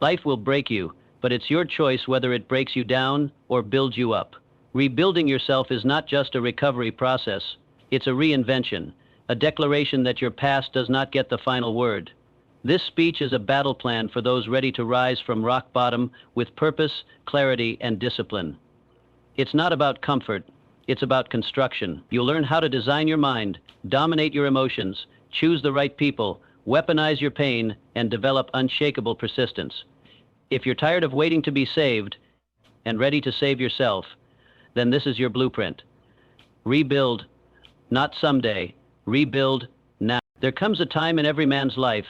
Life will break you, but it's your choice whether it breaks you down or builds you up. Rebuilding yourself is not just a recovery process, it's a reinvention, a declaration that your past does not get the final word. This speech is a battle plan for those ready to rise from rock bottom with purpose, clarity, and discipline. It's not about comfort, it's about construction. You'll learn how to design your mind, dominate your emotions, choose the right people, weaponize your pain, and develop unshakable persistence. If you're tired of waiting to be saved and ready to save yourself, then this is your blueprint. Rebuild, not someday, rebuild now. There comes a time in every man's life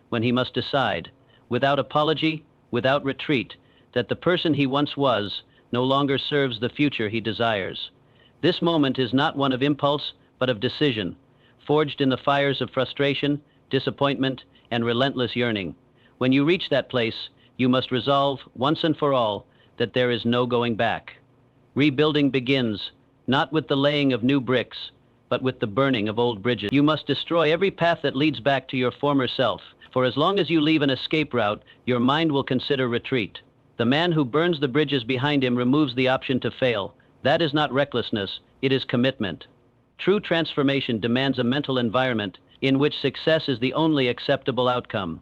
when he must decide, without apology, without retreat, that the person he once was no longer serves the future he desires. This moment is not one of impulse, but of decision, forged in the fires of frustration, disappointment, and relentless yearning. When you reach that place, you must resolve, once and for all, that there is no going back. Rebuilding begins, not with the laying of new bricks, but with the burning of old bridges. You must destroy every path that leads back to your former self, for as long as you leave an escape route, your mind will consider retreat. The man who burns the bridges behind him removes the option to fail. That is not recklessness, it is commitment. True transformation demands a mental environment in which success is the only acceptable outcome.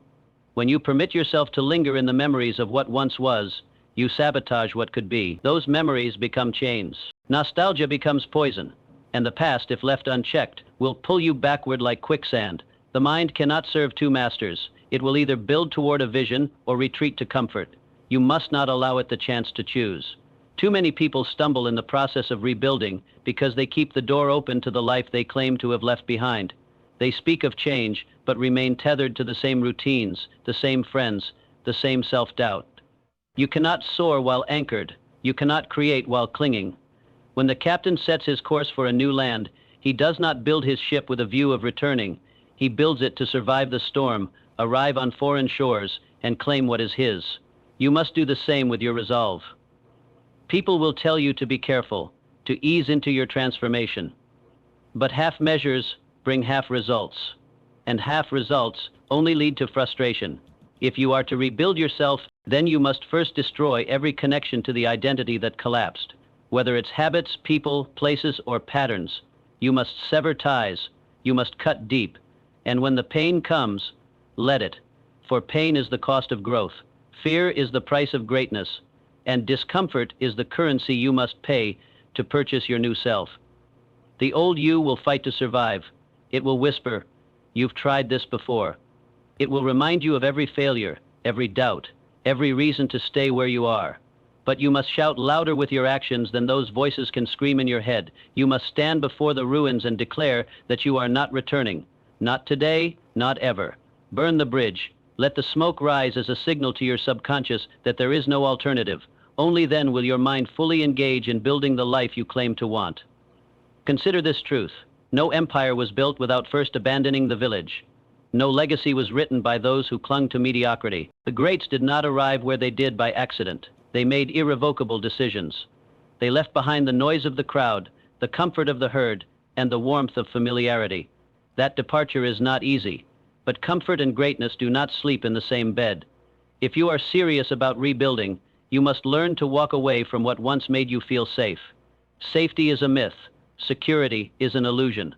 When you permit yourself to linger in the memories of what once was, you sabotage what could be. Those memories become chains. Nostalgia becomes poison, and the past, if left unchecked, will pull you backward like quicksand. The mind cannot serve two masters. It will either build toward a vision or retreat to comfort. You must not allow it the chance to choose. Too many people stumble in the process of rebuilding because they keep the door open to the life they claim to have left behind. They speak of change, but remain tethered to the same routines, the same friends, the same self-doubt. You cannot soar while anchored. You cannot create while clinging. When the captain sets his course for a new land, he does not build his ship with a view of returning. He builds it to survive the storm, arrive on foreign shores, and claim what is his. You must do the same with your resolve. People will tell you to be careful, to ease into your transformation. But half measures bring half results, and half results only lead to frustration. If you are to rebuild yourself, then you must first destroy every connection to the identity that collapsed. Whether it's habits, people, places, or patterns, you must sever ties, you must cut deep, and when the pain comes, let it, for pain is the cost of growth. Fear is the price of greatness, and discomfort is the currency you must pay to purchase your new self. The old you will fight to survive. It will whisper, "You've tried this before." It will remind you of every failure, every doubt, every reason to stay where you are. But you must shout louder with your actions than those voices can scream in your head. You must stand before the ruins and declare that you are not returning. Not today, not ever. Burn the bridge. Let the smoke rise as a signal to your subconscious that there is no alternative. Only then will your mind fully engage in building the life you claim to want. Consider this truth. No empire was built without first abandoning the village. No legacy was written by those who clung to mediocrity. The greats did not arrive where they did by accident. They made irrevocable decisions. They left behind the noise of the crowd, the comfort of the herd, and the warmth of familiarity. That departure is not easy, but comfort and greatness do not sleep in the same bed. If you are serious about rebuilding, you must learn to walk away from what once made you feel safe. Safety is a myth. Security is an illusion.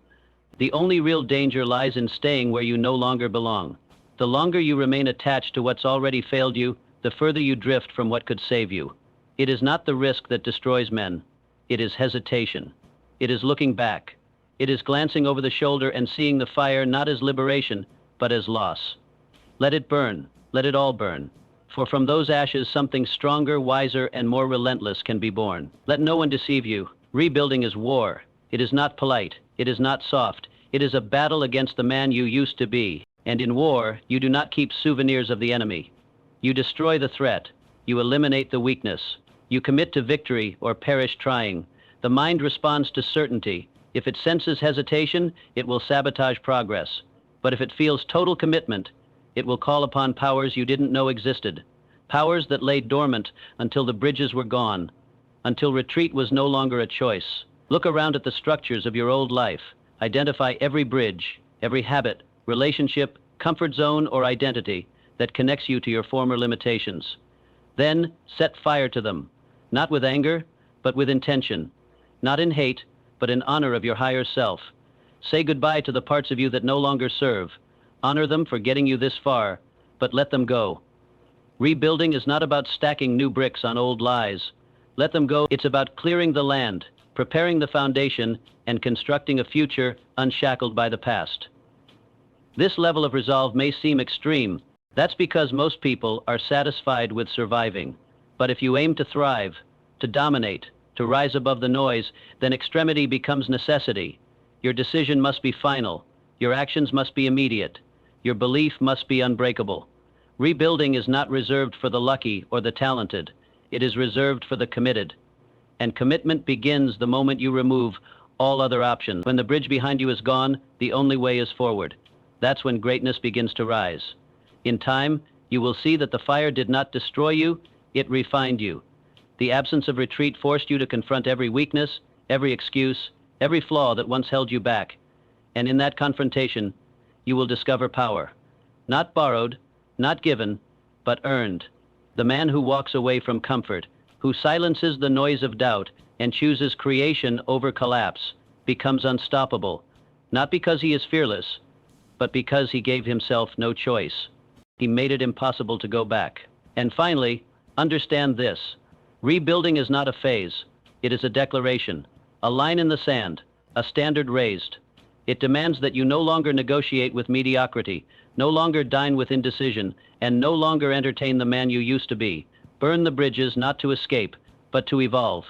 The only real danger lies in staying where you no longer belong. The longer you remain attached to what's already failed you, the further you drift from what could save you. It is not the risk that destroys men. It is hesitation. It is looking back. It is glancing over the shoulder and seeing the fire not as liberation, but as loss. Let it burn. Let it all burn. For from those ashes something stronger, wiser, and more relentless can be born. Let no one deceive you. Rebuilding is war. It is not polite. It is not soft. It is a battle against the man you used to be. And in war, you do not keep souvenirs of the enemy. You destroy the threat. You eliminate the weakness. You commit to victory or perish trying. The mind responds to certainty. If it senses hesitation, it will sabotage progress. But if it feels total commitment, it will call upon powers you didn't know existed. Powers that lay dormant until the bridges were gone, until retreat was no longer a choice. Look around at the structures of your old life. Identify every bridge, every habit, relationship, comfort zone, or identity that connects you to your former limitations. Then set fire to them, not with anger, but with intention, not in hate, but in honor of your higher self. Say goodbye to the parts of you that no longer serve. Honor them for getting you this far, but let them go. Rebuilding is not about stacking new bricks on old lies. Let them go. It's about clearing the land, preparing the foundation, and constructing a future unshackled by the past. This level of resolve may seem extreme. That's because most people are satisfied with surviving. But if you aim to thrive, to dominate, to rise above the noise, then extremity becomes necessity. Your decision must be final. Your actions must be immediate. Your belief must be unbreakable. Rebuilding is not reserved for the lucky or the talented. It is reserved for the committed. And commitment begins the moment you remove all other options. When the bridge behind you is gone, the only way is forward. That's when greatness begins to rise. In time, you will see that the fire did not destroy you, it refined you. The absence of retreat forced you to confront every weakness, every excuse, every flaw that once held you back. And in that confrontation, you will discover power. Not borrowed, not given, but earned. The man who walks away from comfort, who silences the noise of doubt and chooses creation over collapse, becomes unstoppable, not because he is fearless, but because he gave himself no choice. He made it impossible to go back. And finally, understand this. Rebuilding is not a phase. It is a declaration, a line in the sand, a standard raised. It demands that you no longer negotiate with mediocrity, no longer dine with indecision, and no longer entertain the man you used to be. Burn the bridges not to escape, but to evolve.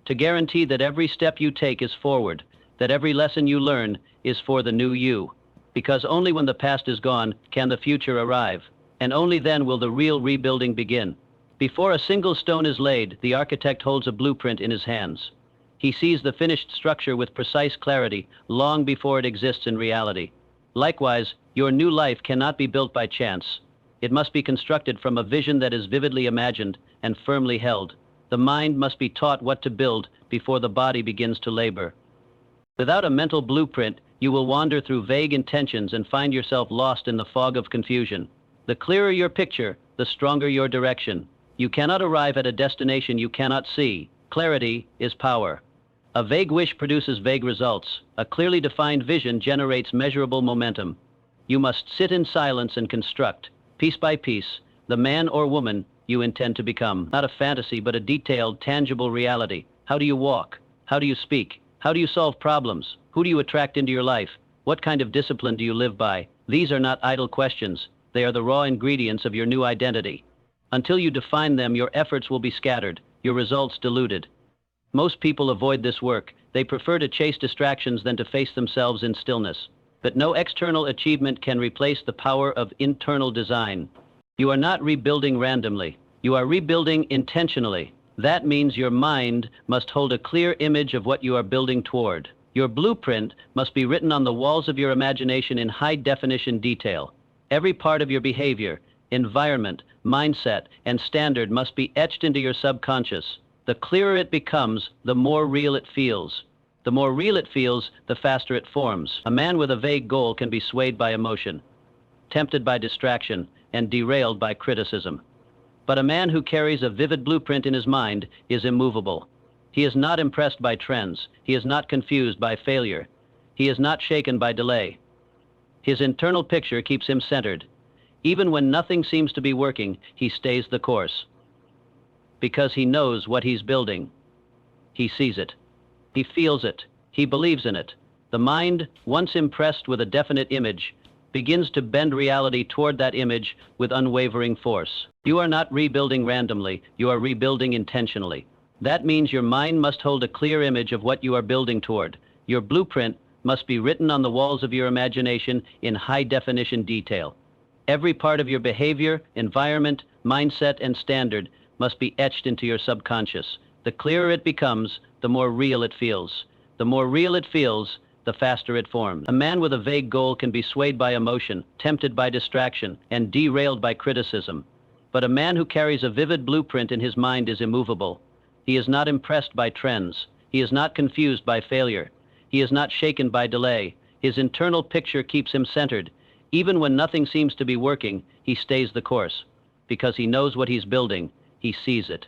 To guarantee that every step you take is forward, that every lesson you learn is for the new you. Because only when the past is gone can the future arrive, and only then will the real rebuilding begin. Before a single stone is laid, the architect holds a blueprint in his hands. He sees the finished structure with precise clarity long before it exists in reality. Likewise, your new life cannot be built by chance. It must be constructed from a vision that is vividly imagined and firmly held. The mind must be taught what to build before the body begins to labor. Without a mental blueprint, you will wander through vague intentions and find yourself lost in the fog of confusion. The clearer your picture, the stronger your direction. You cannot arrive at a destination you cannot see. Clarity is power. A vague wish produces vague results. A clearly defined vision generates measurable momentum. You must sit in silence and construct, piece by piece, the man or woman you intend to become. Not a fantasy, but a detailed, tangible reality. How do you walk? How do you speak? How do you solve problems? Who do you attract into your life? What kind of discipline do you live by? These are not idle questions. They are the raw ingredients of your new identity. Until you define them, your efforts will be scattered, your results diluted. Most people avoid this work. They prefer to chase distractions than to face themselves in stillness. But no external achievement can replace the power of internal design. You are not rebuilding randomly. You are rebuilding intentionally. That means your mind must hold a clear image of what you are building toward. Your blueprint must be written on the walls of your imagination in high-definition detail. Every part of your behavior, environment, mindset, and standard must be etched into your subconscious. The clearer it becomes, the more real it feels. The more real it feels, the faster it forms. A man with a vague goal can be swayed by emotion, tempted by distraction, and derailed by criticism. But a man who carries a vivid blueprint in his mind is immovable. He is not impressed by trends. He is not confused by failure. He is not shaken by delay. His internal picture keeps him centered. Even when nothing seems to be working, he stays the course. Because he knows what he's building. He sees it. He feels it. He believes in it. The mind, once impressed with a definite image, begins to bend reality toward that image with unwavering force. You are not rebuilding randomly. You are rebuilding intentionally. That means your mind must hold a clear image of what you are building toward. Your blueprint must be written on the walls of your imagination in high-definition detail. Every part of your behavior, environment, mindset, and standard must be etched into your subconscious. The clearer it becomes, the more real it feels. The more real it feels, the faster it forms. A man with a vague goal can be swayed by emotion, tempted by distraction, and derailed by criticism. But a man who carries a vivid blueprint in his mind is immovable. He is not impressed by trends. He is not confused by failure. He is not shaken by delay. His internal picture keeps him centered. Even when nothing seems to be working, he stays the course. Because he knows what he's building, he sees it.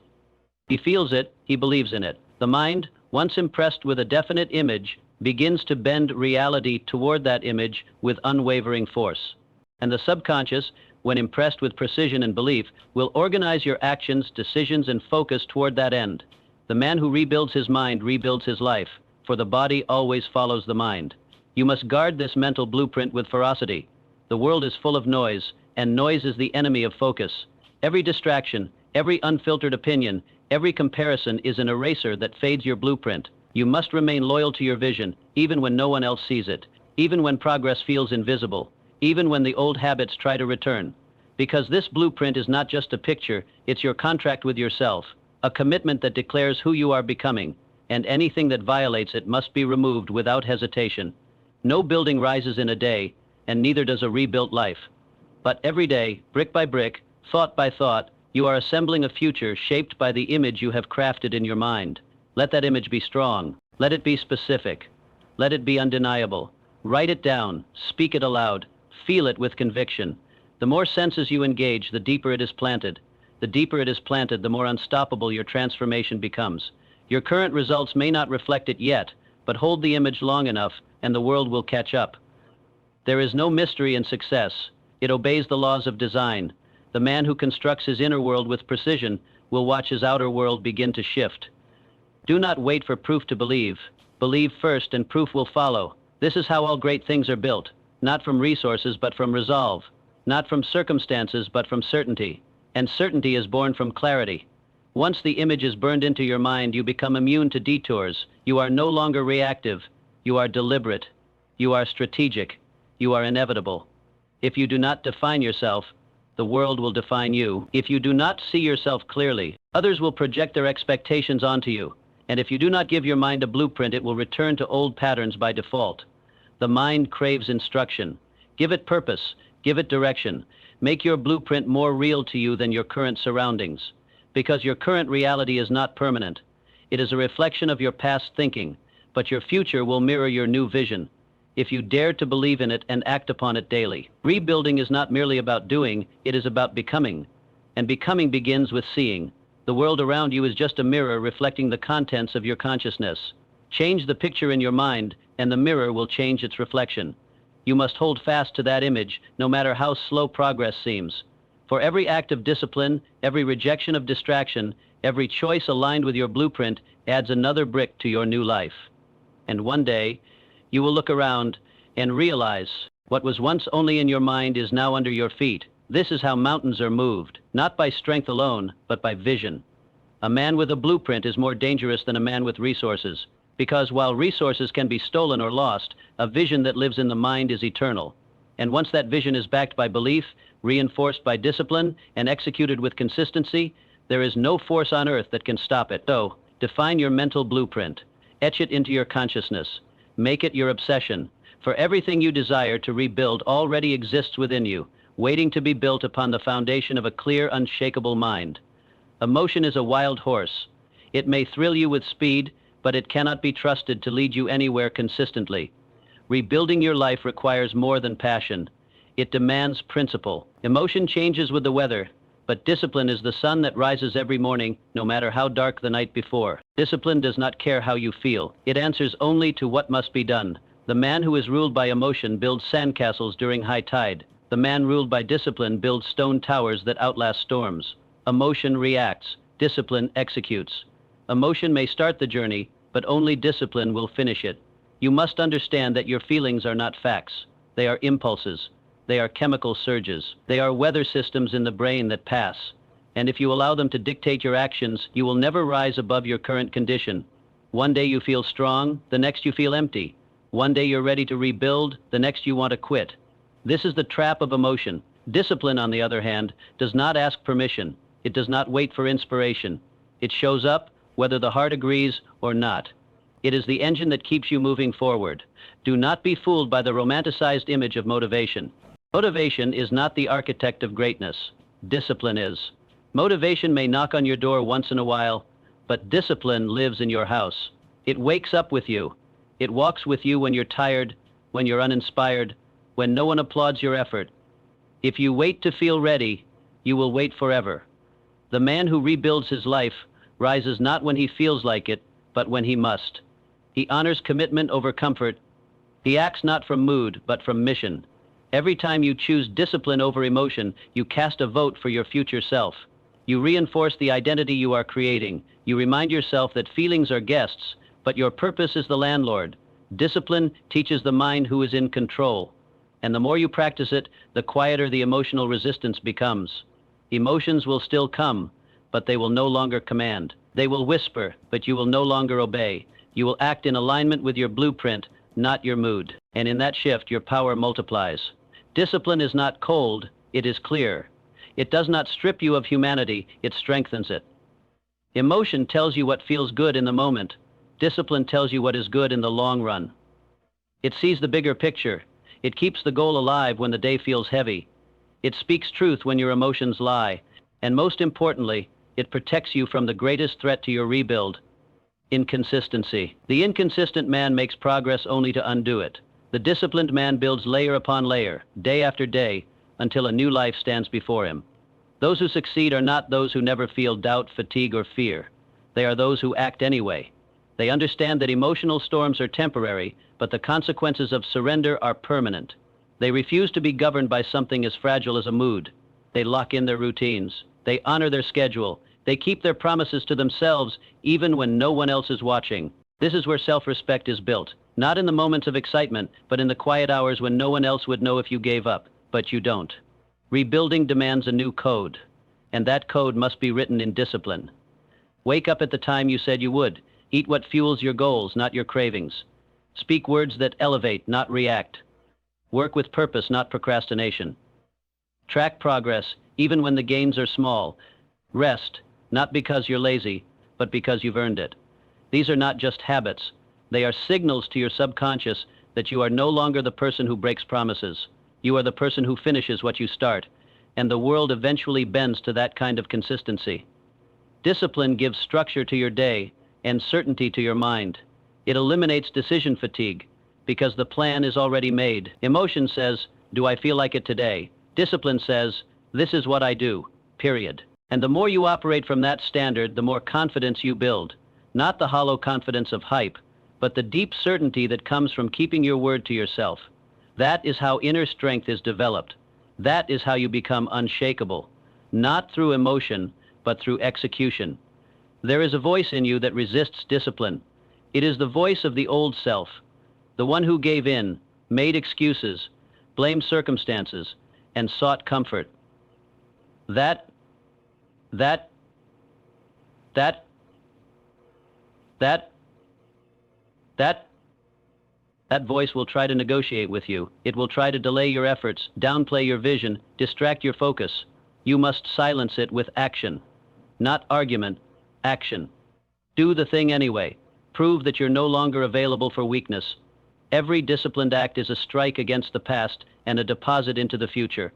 He feels it, he believes in it. The mind, once impressed with a definite image, begins to bend reality toward that image with unwavering force. And the subconscious, when impressed with precision and belief, will organize your actions, decisions, and focus toward that end. The man who rebuilds his mind rebuilds his life, for the body always follows the mind. You must guard this mental blueprint with ferocity. The world is full of noise, and noise is the enemy of focus. Every distraction, every unfiltered opinion, every comparison is an eraser that fades your blueprint. You must remain loyal to your vision, even when no one else sees it, even when progress feels invisible, even when the old habits try to return. Because this blueprint is not just a picture, it's your contract with yourself, a commitment that declares who you are becoming, and anything that violates it must be removed without hesitation. No building rises in a day, and neither does a rebuilt life. But every day, brick by brick, thought by thought, you are assembling a future shaped by the image you have crafted in your mind. Let that image be strong. Let it be specific. Let it be undeniable. Write it down. Speak it aloud. Feel it with conviction. The more senses you engage, the deeper it is planted. The deeper it is planted, the more unstoppable your transformation becomes. Your current results may not reflect it yet, but hold the image long enough, and the world will catch up. There is no mystery in success. It obeys the laws of design. The man who constructs his inner world with precision will watch his outer world begin to shift. Do not wait for proof to believe. Believe first and proof will follow. This is how all great things are built, not from resources but from resolve, not from circumstances but from certainty. And certainty is born from clarity. Once the image is burned into your mind, you become immune to detours. You are no longer reactive. You are deliberate. You are strategic. You are inevitable. If you do not define yourself, the world will define you. If you do not see yourself clearly, others will project their expectations onto you. And if you do not give your mind a blueprint, it will return to old patterns by default. The mind craves instruction. Give it purpose. Give it direction. Make your blueprint more real to you than your current surroundings. Because your current reality is not permanent. It is a reflection of your past thinking, but your future will mirror your new vision, if you dare to believe in it and act upon it daily. Rebuilding is not merely about doing, it is about becoming. And becoming begins with seeing. The world around you is just a mirror reflecting the contents of your consciousness. Change the picture in your mind, and the mirror will change its reflection. You must hold fast to that image, no matter how slow progress seems. For every act of discipline, every rejection of distraction, every choice aligned with your blueprint adds another brick to your new life. And one day, you will look around and realize what was once only in your mind is now under your feet. This is how mountains are moved, not by strength alone, but by vision. A man with a blueprint is more dangerous than a man with resources, because while resources can be stolen or lost, a vision that lives in the mind is eternal. And once that vision is backed by belief, reinforced by discipline, and executed with consistency, there is no force on earth that can stop it. So, define your mental blueprint. Etch it into your consciousness. Make it your obsession, for everything you desire to rebuild already exists within you, waiting to be built upon the foundation of a clear, unshakable mind. Emotion is a wild horse. It may thrill you with speed, but it cannot be trusted to lead you anywhere consistently. Rebuilding your life requires more than passion. It demands principle. Emotion changes with the weather, but discipline is the sun that rises every morning, no matter how dark the night before. Discipline does not care how you feel. It answers only to what must be done. The man who is ruled by emotion builds sandcastles during high tide. The man ruled by discipline builds stone towers that outlast storms. Emotion reacts. Discipline executes. Emotion may start the journey, but only discipline will finish it. You must understand that your feelings are not facts. They are impulses. They are chemical surges. They are weather systems in the brain that pass. And if you allow them to dictate your actions, you will never rise above your current condition. One day you feel strong, the next you feel empty. One day you're ready to rebuild, the next you want to quit. This is the trap of emotion. Discipline, on the other hand, does not ask permission. It does not wait for inspiration. It shows up, whether the heart agrees or not. It is the engine that keeps you moving forward. Do not be fooled by the romanticized image of motivation. Motivation is not the architect of greatness. Discipline is. Motivation may knock on your door once in a while, but discipline lives in your house. It wakes up with you. It walks with you when you're tired, when you're uninspired, when no one applauds your effort. If you wait to feel ready, you will wait forever. The man who rebuilds his life rises not when he feels like it, but when he must. He honors commitment over comfort. He acts not from mood, but from mission. Every time you choose discipline over emotion, you cast a vote for your future self. You reinforce the identity you are creating. You remind yourself that feelings are guests, but your purpose is the landlord. Discipline teaches the mind who is in control. And the more you practice it, the quieter the emotional resistance becomes. Emotions will still come, but they will no longer command. They will whisper, but you will no longer obey. You will act in alignment with your blueprint, not your mood. And in that shift, your power multiplies. Discipline is not cold, it is clear. It does not strip you of humanity, it strengthens it. Emotion tells you what feels good in the moment. Discipline tells you what is good in the long run. It sees the bigger picture. It keeps the goal alive when the day feels heavy. It speaks truth when your emotions lie. And most importantly, it protects you from the greatest threat to your rebuild: inconsistency. The inconsistent man makes progress only to undo it. The disciplined man builds layer upon layer, day after day, until a new life stands before him. Those who succeed are not those who never feel doubt, fatigue, or fear. They are those who act anyway. They understand that emotional storms are temporary, but the consequences of surrender are permanent. They refuse to be governed by something as fragile as a mood. They lock in their routines. They honor their schedule. They keep their promises to themselves, even when no one else is watching. This is where self-respect is built, not in the moments of excitement, but in the quiet hours when no one else would know if you gave up, but you don't. Rebuilding demands a new code, and that code must be written in discipline. Wake up at the time you said you would. Eat what fuels your goals, not your cravings. Speak words that elevate, not react. Work with purpose, not procrastination. Track progress, even when the gains are small. Rest, not because you're lazy, but because you've earned it. These are not just habits. They are signals to your subconscious that you are no longer the person who breaks promises. You are the person who finishes what you start, and the world eventually bends to that kind of consistency. Discipline gives structure to your day and certainty to your mind. It eliminates decision fatigue because the plan is already made. Emotion says, "Do I feel like it today?" Discipline says, "This is what I do, period." And the more you operate from that standard, the more confidence you build. Not the hollow confidence of hype, but the deep certainty that comes from keeping your word to yourself. That is how inner strength is developed. That is how you become unshakable, not through emotion, but through execution. There is a voice in you that resists discipline. It is the voice of the old self, the one who gave in, made excuses, blamed circumstances, and sought comfort. That voice will try to negotiate with you. It will try to delay your efforts, downplay your vision, distract your focus. You must silence it with action. Not argument, action. Do the thing anyway. Prove that you're no longer available for weakness. Every disciplined act is a strike against the past and a deposit into the future.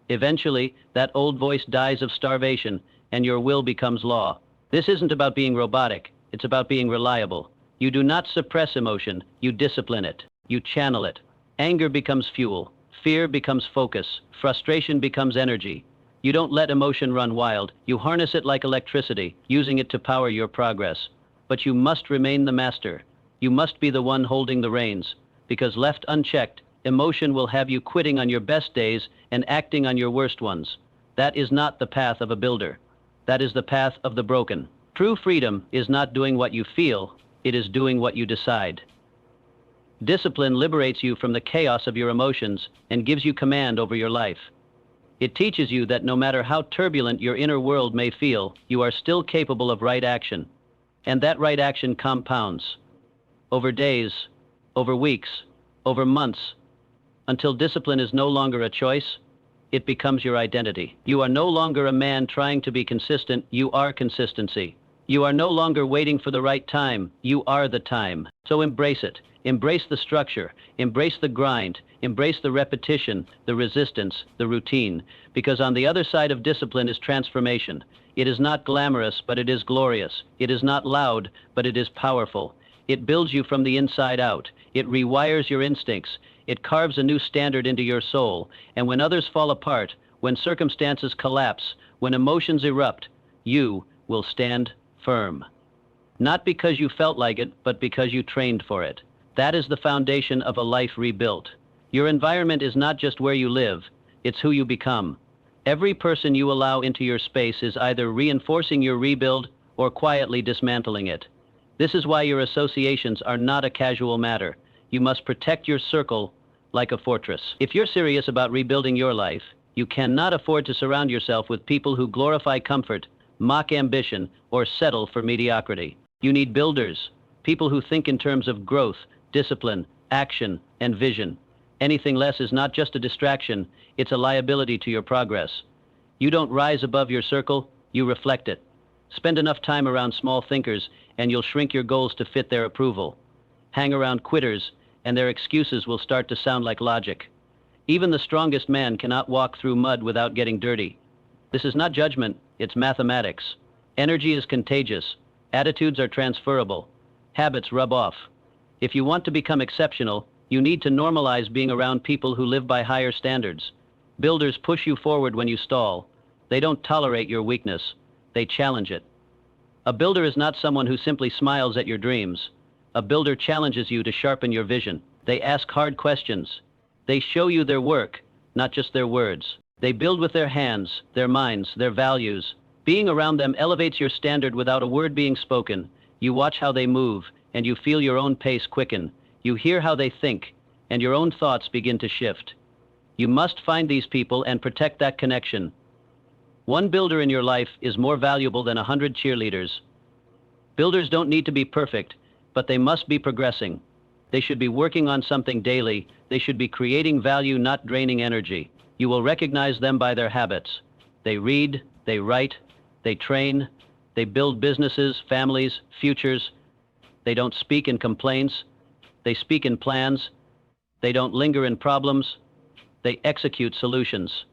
Eventually, that old voice dies of starvation and your will becomes law. This isn't about being robotic. It's about being reliable. You do not suppress emotion. You discipline it. You channel it. Anger becomes fuel. Fear becomes focus. Frustration becomes energy. You don't let emotion run wild. You harness it like electricity, using it to power your progress. But you must remain the master. You must be the one holding the reins, because left unchecked, emotion will have you quitting on your best days and acting on your worst ones. That is not the path of a builder. That is the path of the broken. True freedom is not doing what you feel, it is doing what you decide. Discipline liberates you from the chaos of your emotions and gives you command over your life. It teaches you that no matter how turbulent your inner world may feel, you are still capable of right action. And that right action compounds over days, over weeks, over months, until discipline is no longer a choice, it becomes your identity. You are no longer a man trying to be consistent, you are consistency. You are no longer waiting for the right time, you are the time. So embrace it. Embrace the structure, embrace the grind, embrace the repetition, the resistance, the routine, because on the other side of discipline is transformation. It is not glamorous, but it is glorious. It is not loud, but it is powerful. It builds you from the inside out. It rewires your instincts. It carves a new standard into your soul. And when others fall apart, when circumstances collapse, when emotions erupt, you will stand firm. Not because you felt like it, but because you trained for it. That is the foundation of a life rebuilt. Your environment is not just where you live, it's who you become. Every person you allow into your space is either reinforcing your rebuild or quietly dismantling it. This is why your associations are not a casual matter. You must protect your circle like a fortress. If you're serious about rebuilding your life, you cannot afford to surround yourself with people who glorify comfort, mock ambition, or settle for mediocrity. You need builders, people who think in terms of growth, discipline, action, and vision. Anything less is not just a distraction, it's a liability to your progress. You don't rise above your circle, you reflect it. Spend enough time around small thinkers, and you'll shrink your goals to fit their approval. Hang around quitters, and their excuses will start to sound like logic. Even the strongest man cannot walk through mud without getting dirty. This is not judgment, it's mathematics. Energy is contagious. Attitudes are transferable. Habits rub off. If you want to become exceptional, you need to normalize being around people who live by higher standards. Builders push you forward when you stall. They don't tolerate your weakness. They challenge it. A builder is not someone who simply smiles at your dreams. A builder challenges you to sharpen your vision. They ask hard questions. They show you their work, not just their words. They build with their hands, their minds, their values. Being around them elevates your standard without a word being spoken. You watch how they move, and you feel your own pace quicken. You hear how they think, and your own thoughts begin to shift. You must find these people and protect that connection. One builder in your life is more valuable than 100 cheerleaders. Builders don't need to be perfect, but they must be progressing. They should be working on something daily. They should be creating value, not draining energy. You will recognize them by their habits. They read, they write, they train, they build businesses, families, futures. They don't speak in complaints. They speak in plans. They don't linger in problems. They execute solutions.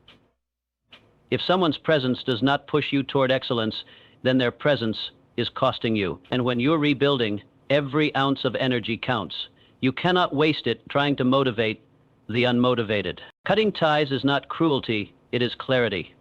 If someone's presence does not push you toward excellence, then their presence is costing you. And when you're rebuilding, every ounce of energy counts. You cannot waste it trying to motivate the unmotivated. Cutting ties is not cruelty, it is clarity.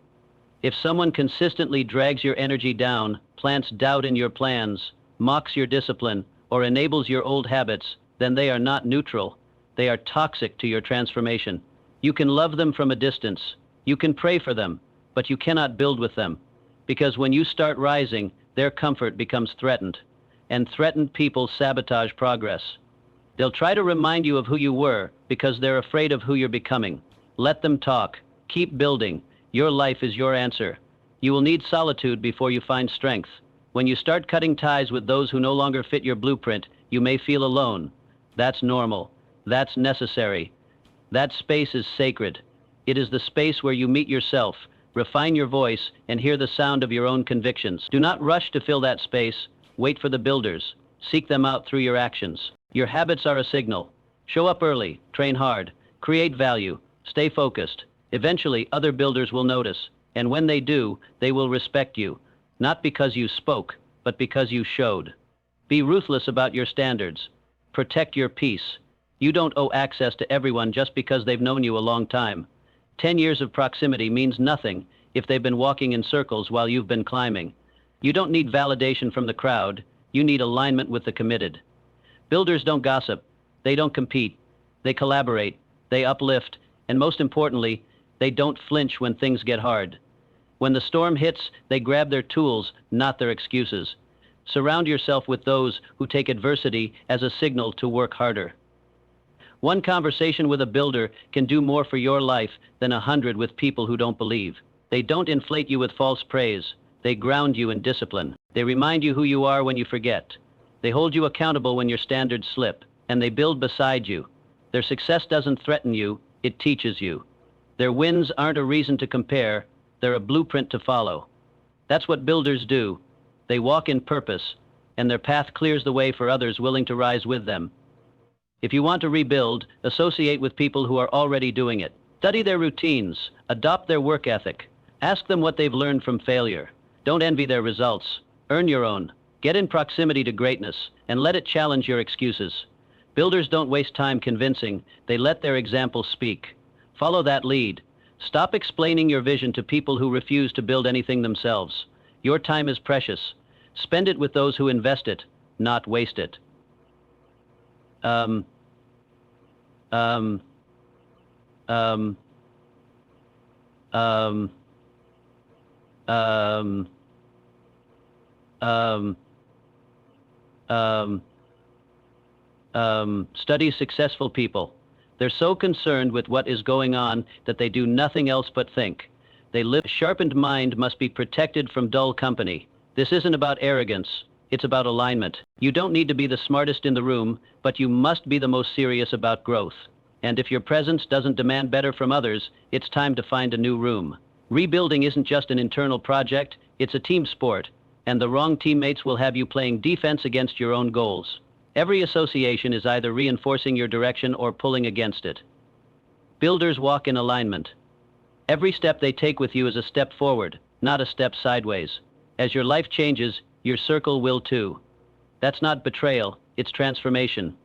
If someone consistently drags your energy down, plants doubt in your plans, mocks your discipline, or enables your old habits, then they are not neutral. They are toxic to your transformation. You can love them from a distance. You can pray for them, but you cannot build with them. Because when you start rising, their comfort becomes threatened. And threatened people sabotage progress. They'll try to remind you of who you were because they're afraid of who you're becoming. Let them talk. Keep building. Your life is your answer. You will need solitude before you find strength. When you start cutting ties with those who no longer fit your blueprint, you may feel alone. That's normal. That's necessary. That space is sacred. It is the space where you meet yourself, refine your voice, and hear the sound of your own convictions. Do not rush to fill that space. Wait for the builders. Seek them out through your actions. Your habits are a signal. Show up early, train hard, create value, stay focused. Eventually, other builders will notice, and when they do, they will respect you, not because you spoke, but because you showed. Be ruthless about your standards. Protect your peace. You don't owe access to everyone just because they've known you a long time. 10 years of proximity means nothing if they've been walking in circles while you've been climbing. You don't need validation from the crowd. You need alignment with the committed. Builders don't gossip. They don't compete. They collaborate. They uplift. And most importantly, they don't flinch when things get hard. When the storm hits, they grab their tools, not their excuses. Surround yourself with those who take adversity as a signal to work harder. One conversation with a builder can do more for your life than 100 with people who don't believe. They don't inflate you with false praise. They ground you in discipline. They remind you who you are when you forget. They hold you accountable when your standards slip, and they build beside you. Their success doesn't threaten you, it teaches you. Their wins aren't a reason to compare, they're a blueprint to follow. That's what builders do. They walk in purpose, and their path clears the way for others willing to rise with them. If you want to rebuild, associate with people who are already doing it. Study their routines, adopt their work ethic. Ask them what they've learned from failure. Don't envy their results. Earn your own. Get in proximity to greatness and let it challenge your excuses. Builders don't waste time convincing, they let their example speak. Follow that lead. Stop explaining your vision to people who refuse to build anything themselves. Your time is precious. Spend it with those who invest it, not waste it. Um, um, um, um, um, um, Study successful people. They're so concerned with what is going on that they do nothing else but think. They live. A sharpened mind must be protected from dull company. This isn't about arrogance, it's about alignment. You don't need to be the smartest in the room, but you must be the most serious about growth. And if your presence doesn't demand better from others, it's time to find a new room. Rebuilding isn't just an internal project, it's a team sport, and the wrong teammates will have you playing defense against your own goals. Every association is either reinforcing your direction or pulling against it. Builders walk in alignment. Every step they take with you is a step forward, not a step sideways. As your life changes, your circle will too. That's not betrayal, it's transformation.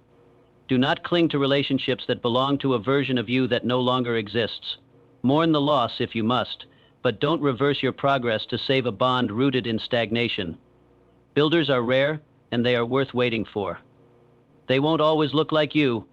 Do not cling to relationships that belong to a version of you that no longer exists. Mourn the loss if you must, but don't reverse your progress to save a bond rooted in stagnation. Builders are rare, and they are worth waiting for. They won't always look like you.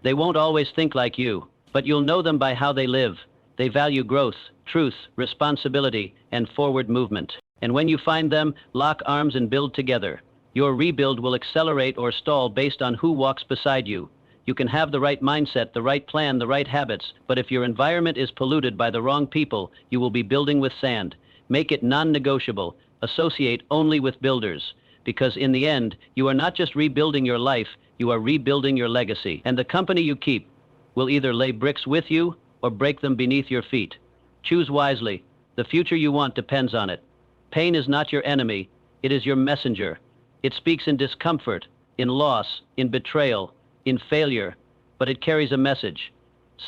They won't always think like you, but you'll know them by how they live. They value growth, truth, responsibility, and forward movement. And when you find them, lock arms and build together. Your rebuild will accelerate or stall based on who walks beside you. You can have the right mindset, the right plan, the right habits, but if your environment is polluted by the wrong people, you will be building with sand. Make it non-negotiable. Associate only with builders. Because in the end, you are not just rebuilding your life, you are rebuilding your legacy. And the company you keep will either lay bricks with you or break them beneath your feet. Choose wisely. The future you want depends on it. Pain is not your enemy, it is your messenger. It speaks in discomfort, in loss, in betrayal, in failure, but it carries a message.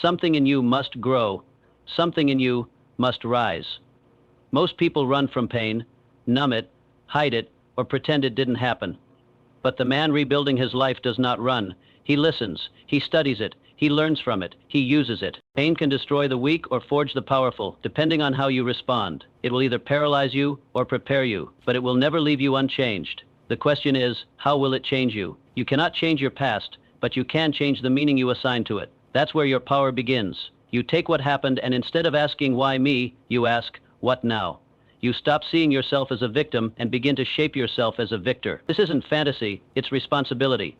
Something in you must grow. Something in you must rise. Most people run from pain, numb it, hide it, or pretend it didn't happen. But the man rebuilding his life does not run. He listens, he studies it, he learns from it, he uses it. Pain can destroy the weak or forge the powerful, depending on how you respond. It will either paralyze you or prepare you, but it will never leave you unchanged. The question is, how will it change you? You cannot change your past, but you can change the meaning you assign to it. That's where your power begins. You take what happened and instead of asking why me, you ask, what now? You stop seeing yourself as a victim and begin to shape yourself as a victor. This isn't fantasy, it's responsibility.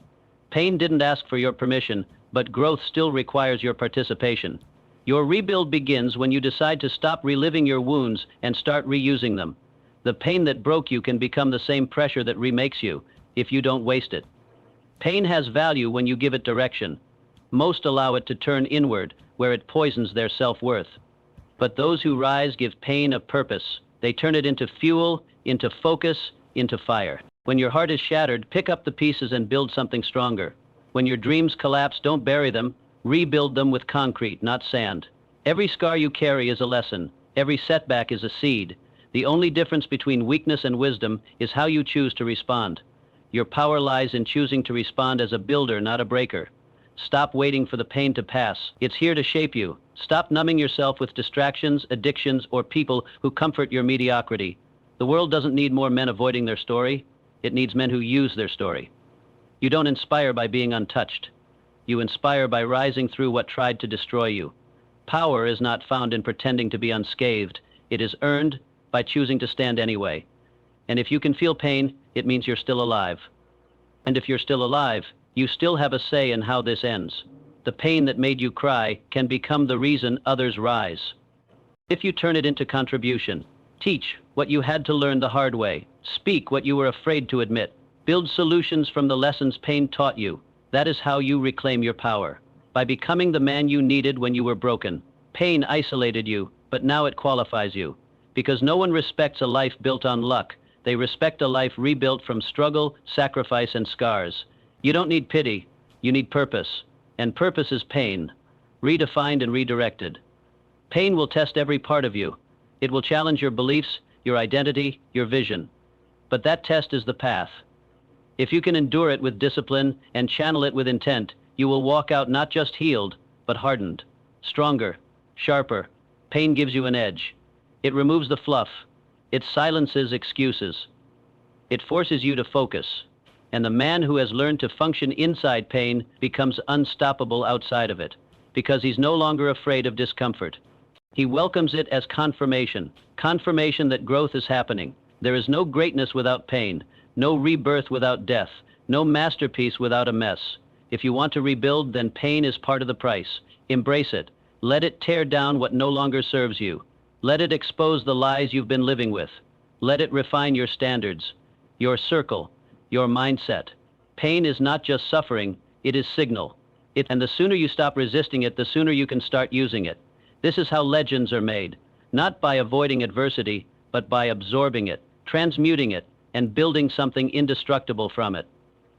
Pain didn't ask for your permission, but growth still requires your participation. Your rebuild begins when you decide to stop reliving your wounds and start reusing them. The pain that broke you can become the same pressure that remakes you, if you don't waste it. Pain has value when you give it direction. Most allow it to turn inward, where it poisons their self-worth. But those who rise give pain a purpose. They turn it into fuel, into focus, into fire. When your heart is shattered, pick up the pieces and build something stronger. When your dreams collapse, don't bury them. Rebuild them with concrete, not sand. Every scar you carry is a lesson. Every setback is a seed. The only difference between weakness and wisdom is how you choose to respond. Your power lies in choosing to respond as a builder, not a breaker. Stop waiting for the pain to pass. It's here to shape you. Stop numbing yourself with distractions, addictions, or people who comfort your mediocrity. The world doesn't need more men avoiding their story. It needs men who use their story. You don't inspire by being untouched. You inspire by rising through what tried to destroy you. Power is not found in pretending to be unscathed. It is earned by choosing to stand anyway. And if you can feel pain, it means you're still alive. And if you're still alive, you still have a say in how this ends. The pain that made you cry can become the reason others rise. If you turn it into contribution, teach what you had to learn the hard way, speak what you were afraid to admit, build solutions from the lessons pain taught you. That is how you reclaim your power. By becoming the man you needed when you were broken. Pain isolated you, but now it qualifies you. Because no one respects a life built on luck. They respect a life rebuilt from struggle, sacrifice, and scars. You don't need pity, you need purpose. And purpose is pain, redefined and redirected. Pain will test every part of you. It will challenge your beliefs, your identity, your vision. But that test is the path. If you can endure it with discipline and channel it with intent, you will walk out not just healed, but hardened, stronger, sharper. Pain gives you an edge. It removes the fluff. It silences excuses. It forces you to focus. And the man who has learned to function inside pain becomes unstoppable outside of it, because he's no longer afraid of discomfort. He welcomes it as confirmation that growth is happening. There is no greatness without pain, no rebirth without death, no masterpiece without a mess. If you want to rebuild, then pain is part of the price. Embrace it. Let it tear down what no longer serves you. Let it expose the lies you've been living with. Let it refine your standards, your circle, your mindset. Pain is not just suffering, it is signal. And the sooner you stop resisting it, the sooner you can start using it. This is how legends are made, not by avoiding adversity, but by absorbing it, transmuting it, and building something indestructible from it.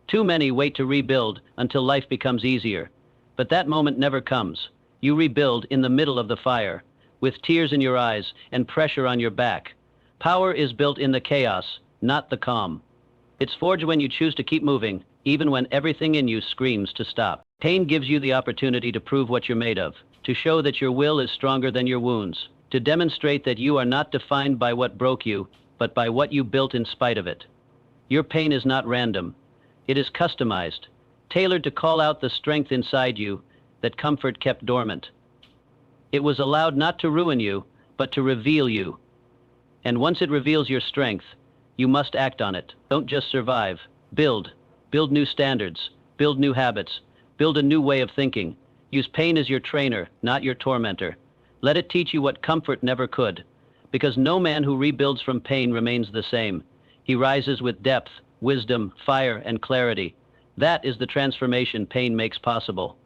Too many wait to rebuild until life becomes easier. But that moment never comes. You rebuild in the middle of the fire, with tears in your eyes and pressure on your back. Power is built in the chaos, not the calm. It's forged when you choose to keep moving, even when everything in you screams to stop. Pain gives you the opportunity to prove what you're made of, to show that your will is stronger than your wounds, to demonstrate that you are not defined by what broke you, but by what you built in spite of it. Your pain is not random. It is customized, tailored to call out the strength inside you that comfort kept dormant. It was allowed not to ruin you, but to reveal you. And once it reveals your strength, you must act on it. Don't just survive. Build. Build new standards. Build new habits. Build a new way of thinking. Use pain as your trainer, not your tormentor. Let it teach you what comfort never could. Because no man who rebuilds from pain remains the same. He rises with depth, wisdom, fire, and clarity. That is the transformation pain makes possible.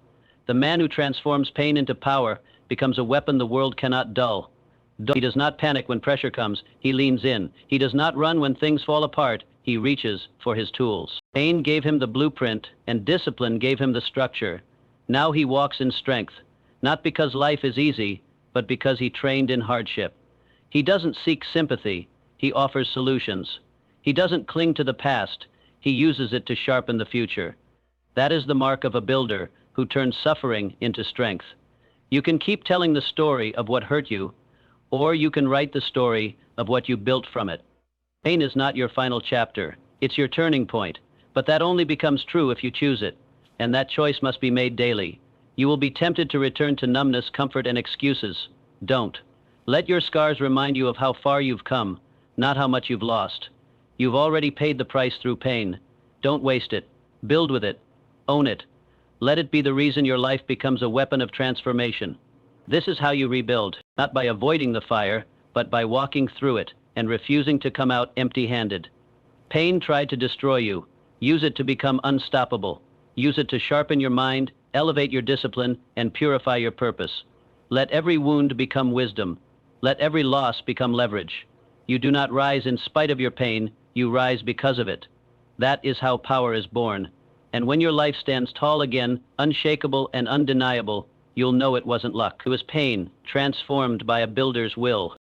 The man who transforms pain into power becomes a weapon the world cannot dull. He does not panic when pressure comes, he leans in. He does not run when things fall apart, he reaches for his tools. Pain gave him the blueprint, and discipline gave him the structure. Now he walks in strength, not because life is easy, but because he trained in hardship. He doesn't seek sympathy, he offers solutions. He doesn't cling to the past, he uses it to sharpen the future. That is the mark of a builder who turns suffering into strength. You can keep telling the story of what hurt you, or you can write the story of what you built from it. Pain is not your final chapter, it's your turning point, but that only becomes true if you choose it, and that choice must be made daily. You will be tempted to return to numbness, comfort, and excuses. Don't. Let your scars remind you of how far you've come, not how much you've lost. You've already paid the price through pain. Don't waste it. Build with it. Own it. Let it be the reason your life becomes a weapon of transformation. This is how you rebuild, not by avoiding the fire, but by walking through it and refusing to come out empty-handed. Pain tried to destroy you. Use it to become unstoppable. Use it to sharpen your mind, elevate your discipline, and purify your purpose. Let every wound become wisdom. Let every loss become leverage. You do not rise in spite of your pain, you rise because of it. That is how power is born. And when your life stands tall again, unshakable and undeniable, you'll know it wasn't luck. It was pain, transformed by a builder's will.